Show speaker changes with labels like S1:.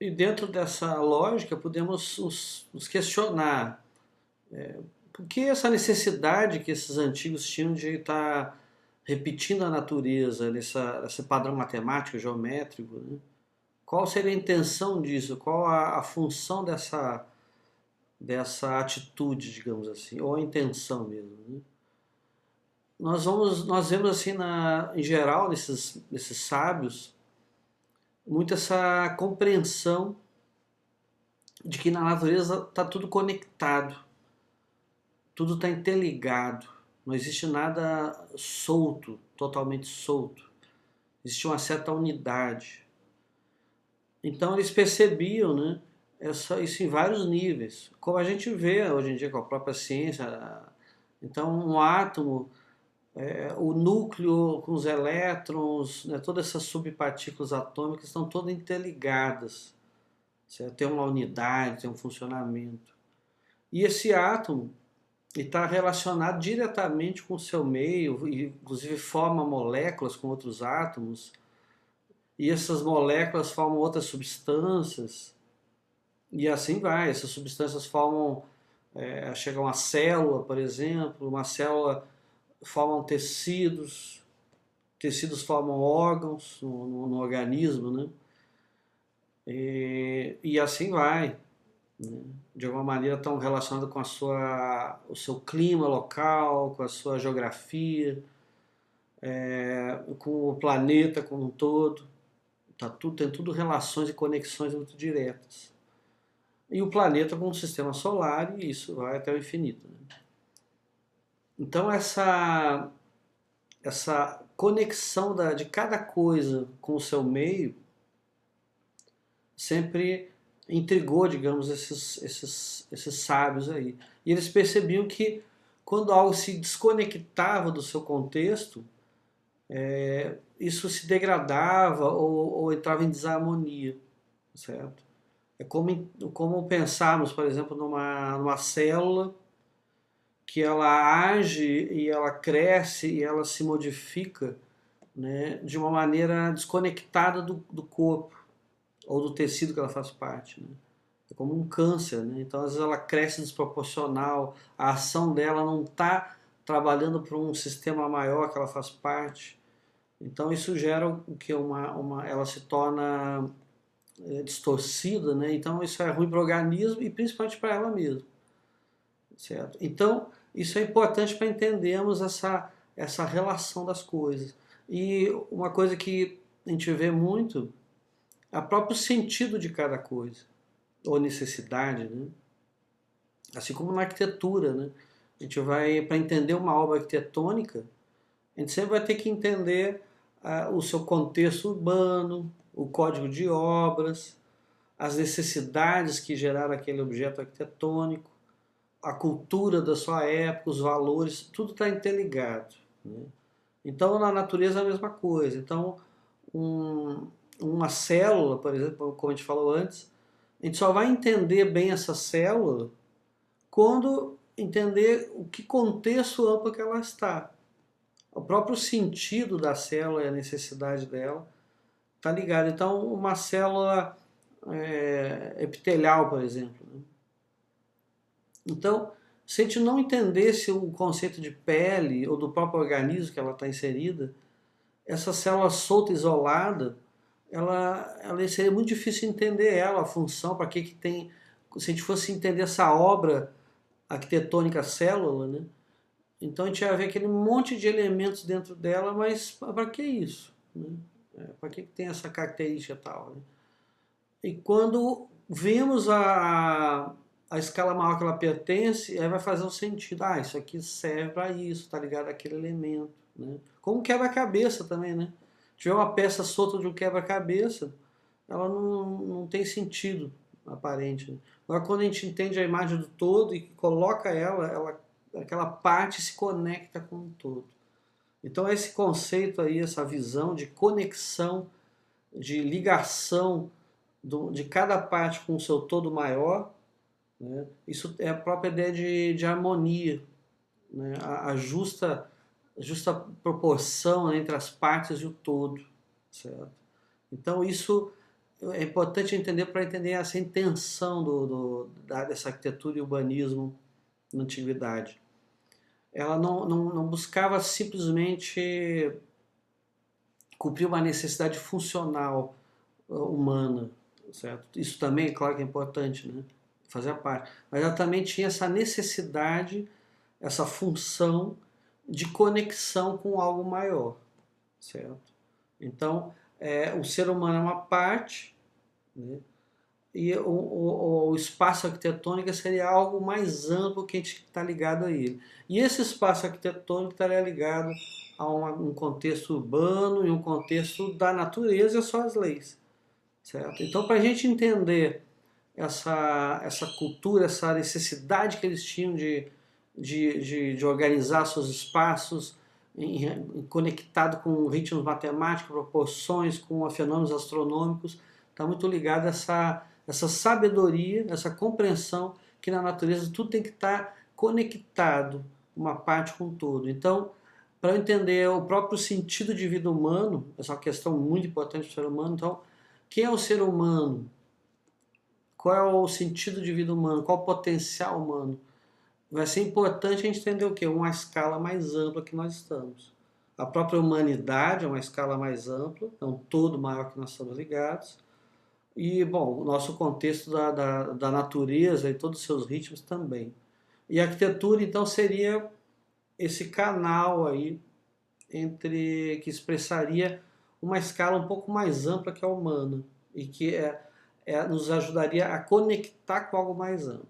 S1: E dentro dessa lógica, podemos nos questionar por que essa necessidade que esses antigos tinham de estar repetindo a natureza nesse padrão matemático, geométrico, né? Qual seria a intenção disso? Qual a função dessa atitude, digamos assim, ou a intenção mesmo, né? Nós vemos assim, em geral, nesses sábios, muito essa compreensão de que na natureza está tudo conectado, tudo está interligado, não existe nada solto, totalmente solto, existe uma certa unidade. Então eles percebiam, né, isso em vários níveis, como a gente vê hoje em dia com a própria ciência. Então um átomo, o núcleo com os elétrons, né, todas essas subpartículas atômicas estão todas interligadas, certo? Tem uma unidade, tem um funcionamento. E esse átomo está relacionado diretamente com o seu meio, e inclusive forma moléculas com outros átomos, e essas moléculas formam outras substâncias, e assim vai. Essas substâncias formam, chegam a célula, por exemplo, uma célula formam tecidos, tecidos formam órgãos no organismo, né? E assim vai, né? De alguma maneira estão relacionados com o seu clima local, com a sua geografia, com o planeta como um todo. Tem tudo relações e conexões muito diretas. E o planeta com o sistema solar, e isso vai até o infinito, né? Então essa conexão de cada coisa com o seu meio sempre intrigou, digamos, esses sábios aí. E eles percebiam que quando algo se desconectava do seu contexto, isso se degradava ou entrava em desarmonia, certo? É como pensarmos, por exemplo, numa célula que ela age e ela cresce e ela se modifica, né, de uma maneira desconectada do corpo ou do tecido que ela faz parte, né? É como um câncer, né? Então às vezes ela cresce desproporcional, a ação dela não está trabalhando para um sistema maior que ela faz parte. Então isso gera o que ela se torna distorcida, né? Então isso é ruim para o organismo e principalmente para ela mesma, certo? Então isso é importante para entendermos essa relação das coisas. E uma coisa que a gente vê muito é o próprio sentido de cada coisa, ou necessidade, né? Assim como na arquitetura, né? A gente vai, para entender uma obra arquitetônica, a gente sempre vai ter que entender o seu contexto urbano, o código de obras, as necessidades que geraram aquele objeto arquitetônico, a cultura da sua época, os valores, tudo está interligado, né? Então, na natureza é a mesma coisa. Então, um, uma célula, por exemplo, como a gente falou antes, a gente só vai entender bem essa célula quando entender o que contexto amplo que ela está. O próprio sentido da célula e a necessidade dela está ligado. Então, uma célula epitelial, por exemplo, né? Então, se a gente não entendesse o conceito de pele ou do próprio organismo que ela está inserida, essa célula solta, isolada, ela seria muito difícil entender ela, a função, para que tem. Se a gente fosse entender essa obra arquitetônica célula, né? Então a gente ia ver aquele monte de elementos dentro dela, mas para que isso, né? Para que tem essa característica tal, né? E quando vemos a escala maior que ela pertence, aí vai fazer um sentido. Ah, isso aqui serve para isso, tá ligado àquele elemento, né? Como quebra-cabeça também, né? Se tiver uma peça solta de um quebra-cabeça, ela não tem sentido aparente, né? Agora, quando a gente entende a imagem do todo e coloca aquela parte se conecta com o todo. Então, esse conceito aí, essa visão de conexão, de ligação de cada parte com o seu todo maior, né? Isso é a própria ideia de harmonia, né? A justa proporção entre as partes e o todo, certo? Então isso é importante entender para entender essa intenção dessa arquitetura e urbanismo na antiguidade. Ela não buscava simplesmente cumprir uma necessidade funcional humana, certo? Isso também, claro que é importante, né? Fazer parte. Mas ela também tinha essa necessidade, essa função de conexão com algo maior, certo? Então, o ser humano é uma parte, né? E o espaço arquitetônico seria algo mais amplo que a gente está ligado a ele. E esse espaço arquitetônico estaria ligado a um contexto urbano e um contexto da natureza e as suas leis, certo? Então, para a gente entender essa cultura, essa necessidade que eles tinham de organizar seus espaços conectado com ritmos matemáticos, proporções, com fenômenos astronômicos, está muito ligado a essa sabedoria, essa compreensão que na natureza tudo tem que estar conectado, uma parte com todo. Então, para entender o próprio sentido de vida humano, essa é uma questão muito importante para o ser humano, então, quem é o ser humano? Qual é o sentido de vida humano? Qual o potencial humano? Vai ser importante a gente entender o quê? Uma escala mais ampla que nós estamos. A própria humanidade é uma escala mais ampla, é um todo maior que nós estamos ligados. E, bom, o nosso contexto da natureza e todos os seus ritmos também. E a arquitetura, então, seria esse canal aí que expressaria uma escala um pouco mais ampla que a humana e que nos ajudaria a conectar com algo mais amplo.